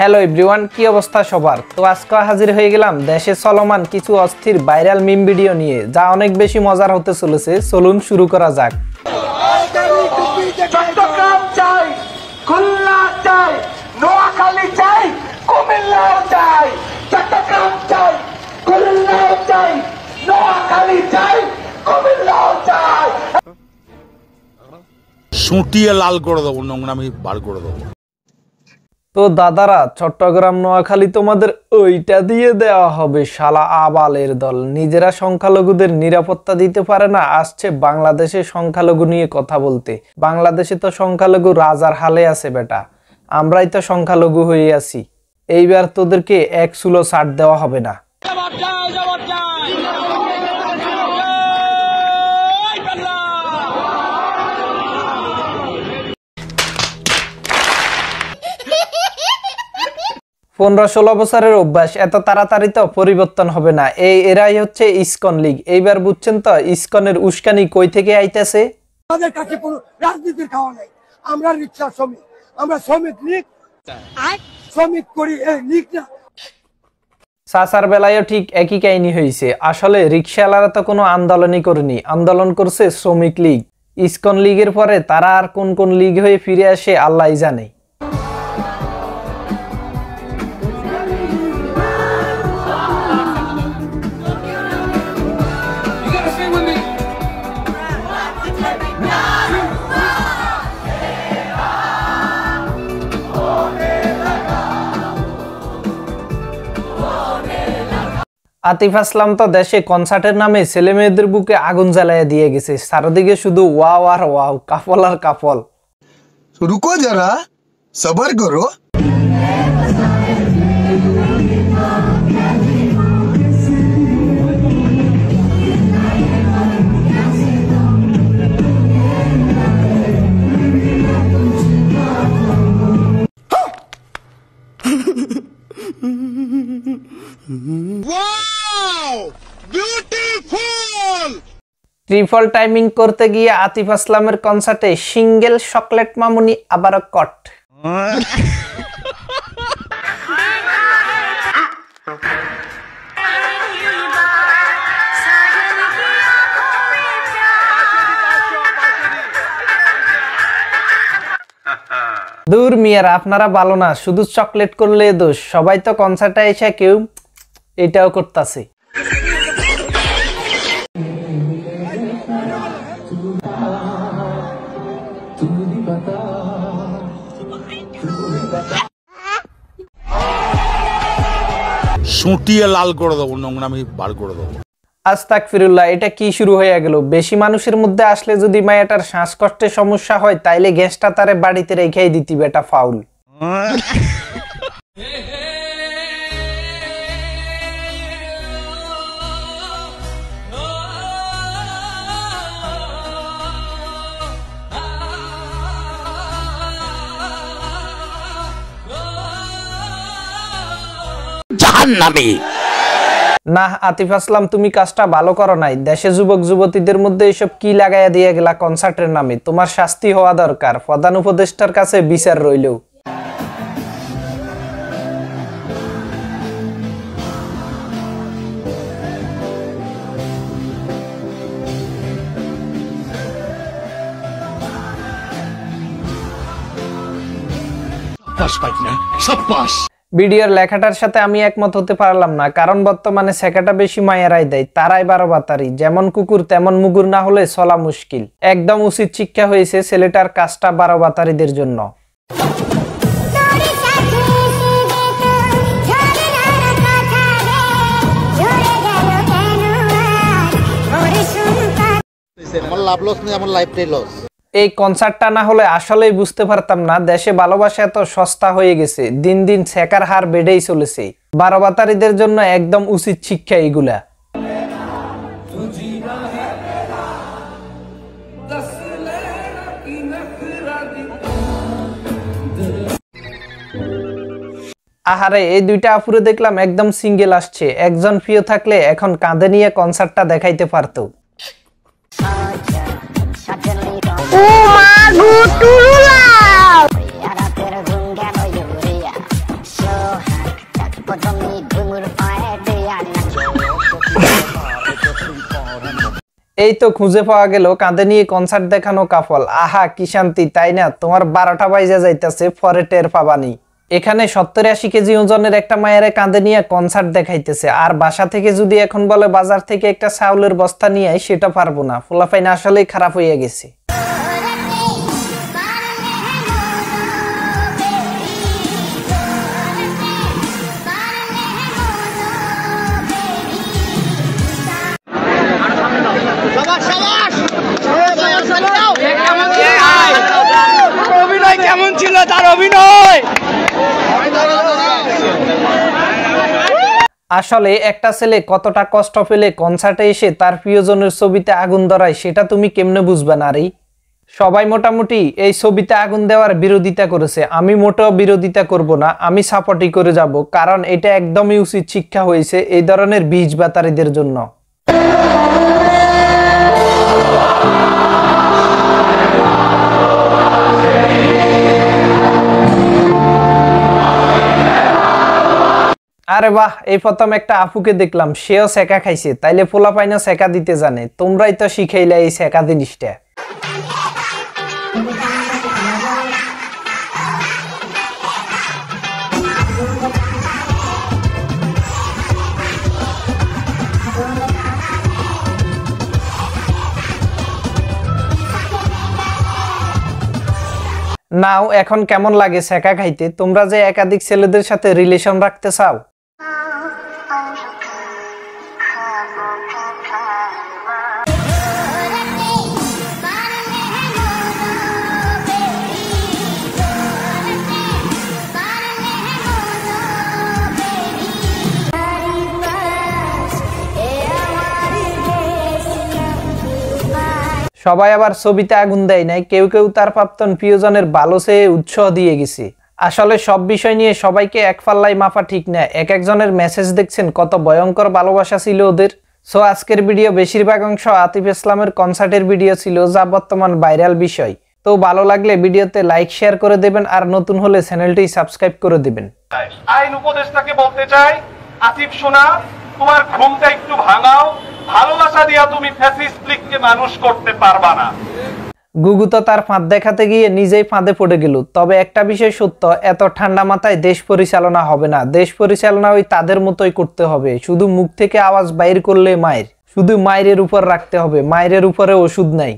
Hello everyone, কি অবস্থা সবার? তো আজকে হাজির হয়ে গেলাম দেশে চলমান কিছু অস্থির ভাইরাল মিম ভিডিও নিয়ে, যা অনেক বেশি মজার হতে চলেছে। চলুন শুরু করা যাক। চট্টগ্রাম চাই, খুলনা চাই, নোয়াখালী চাই, কুমিল্লাও চাই। চট্টগ্রাম চাই, খুলনাও চাই, নোয়াখালী চাই, কুমিল্লাও চাই। সুটিয়ে লাল করে দেবো, নোংরামি বার করে দেবো। তো দাদারা, চট্টগ্রাম নোয়াখালী তোমাদের ওইটা দিয়ে দেওয়া হবে। শালা আবালের দল, নিজেরা সংখ্যালঘুদের নিরাপত্তা দিতে পারে না, আসছে বাংলাদেশে সংখ্যালঘু নিয়ে কথা বলতে। বাংলাদেশে তো সংখ্যালঘু রাজার হালে আছে বেটা, আমরাই তো সংখ্যালঘু হয়ে আছি। এইবার তোদেরকে এক চুলো ছাড় দেওয়া হবে না। পনেরো 16 বছরের অভ্যাস, এত তাড়াতাড়ি তো পরিবর্তন হবে না। এরাই হচ্ছে ইসকন লীগ। এইবার বুঝছেন তো ইসকনের উস্কানি কই থেকে আইতেছে। আমাদের কাছে কোনো রাজনীতির খাওয়া নাই। আমরা রিক্সা শ্রমিক, আমরা শ্রমিক লীগ, শ্রমিক করি এই লীগ না। চাচার বেলায়ও ঠিক একই কাহিনী হয়েছে। আসলে রিক্সাওয়ালারা তো কোনো আন্দোলনই করেনি, আন্দোলন করছে শ্রমিক লীগ। ইসকন লীগের পরে তারা আর কোন কোন লীগ হয়ে ফিরে আসে আল্লাহই জানে। আতিফ আসলাম তো দেশে কনসার্টের নামে ছেলে মেয়েদের বুকে আগুন জ্বালাইয়া দিয়ে গেছে। চারদিকে শুধু ওয়াও আর ওয়াও, কাপল আর কাপল। রুকো যারা, সবার করো। ট্রিপল টাইমিং করতে গিয়ে আতিফ আসলামের কনসার্টে সিঙ্গেল চকলেট মামুনি আবারও কট। দূর মিয়ার, আপনারা ভালো না, শুধু চকলেট করলে দোষ। সবাই তো কনসার্টে এসে কেউ এটাও করতেছে। সুটিয়ে লাল করে দেবো, নোংরামি বার করে দেবো। আস্তাগফিরুল্লাহ, এটা কি শুরু হয়ে গেল? বেশি মানুষের মধ্যে আসলে যদি মায়াটার শ্বাসকষ্টের সমস্যা হয়, তাইলে গ্যাসটা তারে বাড়িতে রেখেই দিতি বেটা, ফাউল। জাহান্নামী। না আতিফ আসলাম, তুমি কাজটা ভালো করো নাই। দেশে যুবক যুবতীদের মধ্যে এসব কি লাগাইয়া দিয়ে গেলা কনসার্টের নামে? তোমার শাস্তি হওয়া দরকার। প্রধান উপদেষ্টার কাছে বিচার রইল। ভিডিওর লেখাটার সাথে আমি একমত হতে পারলাম না, কারণ বর্তমানে শেখাটা বেশি মায়েরাই দেয়, তারাই 12 বাতারি। যেমন কুকুর তেমন মুগুর না হলে চলা মুশকিল। একদম উচিত শিক্ষা হয়েছে ছেলেটার কাজটা 12 বাতারিদের জন্য। আমার লাভ লস নেই, আমার লাইফটাই লস। এই কনসার্টটা না হলে আসলেই বুঝতে পারতাম না দেশে ভালোবাসা এত সস্তা হয়ে গেছে। দিন দিন শেখার হার বেড়েই চলেছে। 12 বাতারিদের জন্য একদম উচিত শিক্ষা এগুলা। আহারে, এই দুইটা আপুরে দেখলাম একদম সিঙ্গেল আসছে। একজন প্রিয় থাকলে এখন কাঁধে নিয়ে কনসার্টটা দেখাইতে পারতো। এই তো খুঁজে পাওয়া গেল কাঁধে নিয়ে কনসার্ট দেখানো কাফল। আহা কি শান্তি, তাই না? তোমার 12টা বাজে যাইতেছে, পরে টের পাবানি। এখানে 70-80 কেজি ওজনের একটা মায়ের কাঁধে নিয়ে কনসার্ট দেখাইতেছে, আর বাসা থেকে যদি এখন বলে বাজার থেকে একটা চাউলের বস্তা নিয়ে আই, সেটা পারবো না। ফুলাফাইন আসলেই খারাপ হইয়া গেছে। অভিনয় কেমন ছিল তার অভিনয়? আসলে একটা ছেলে কতটা কষ্ট পেলে কনসার্টে এসে তার প্রিয়জনের ছবিতে আগুন ধরায়, সেটা তুমি কেমনে বুঝবে না রে? সবাই মোটামুটি এই ছবিতে আগুন দেওয়ার বিরোধিতা করেছে। আমি মোটেও বিরোধিতা করব না, আমি সাপোর্টই করে যাব, কারণ এটা একদমই উচিত শিক্ষা হয়েছে এই ধরনের বীজ বাতারীদের জন্য। আরে বাহ, এই প্রথম একটা আপুকে দেখলাম, সেও সেকা খাইছে, তাইলে পোলাপাইনও সেকা দিতে জানে। তোমরাই তো শিখাইলে এই সেকা জিনিসটা। নাও এখন কেমন লাগে সেকা খাইতে? তোমরা যে একাধিক ছেলেদের সাথে রিলেশন রাখতে চাও, সবাই আবার ছবিতে আগুন দেয় নাই, কেউ কেউ তার প্রাক্তন প্রিয়জনের ভালো চেয়ে উৎসাহ দিয়ে গেছে। আসলে সব বিষয় নিয়ে সবাইকে এক পাল্লায় মাপা ঠিক না। এক একজনের মেসেজ দেখছেন কত ভয়ঙ্কর ভালোবাসা ছিল ওদের। সো আজকের ভিডিও বেশিরভাগ অংশ আতিফ ইসলামের কনসার্টের ভিডিও ছিল, যা বর্তমান ভাইরাল বিষয়। তো ভালো লাগলে ভিডিওতে লাইক শেয়ার করে দেবেন, আর নতুন হলে চ্যানেলটি সাবস্ক্রাইব করে দেবেন। আইন উপদেষ্টাকে বলতে চাই, আতিফ সোনা, তোমার ঘুমটা একটু ভাঙাও। ভালোবাসা দিয়া তুমি ফ্যাসিস্ট লীগকে মানুষ করতে পারবা না। গুগু তো তার ফাঁদ দেখাতে গিয়ে নিজেই ফাঁদে পড়ে গেল। তবে একটা বিষয় সত্য, এত ঠান্ডা মাথায় দেশ পরিচালনা হবে না। দেশ পরিচালনা ওই তাদের মতোই করতে হবে। শুধু মুখ থেকে আওয়াজ বাইর করলে মায়ের, শুধু মায়ের উপর রাখতে হবে, মায়ের উপরে ওষুধ নাই।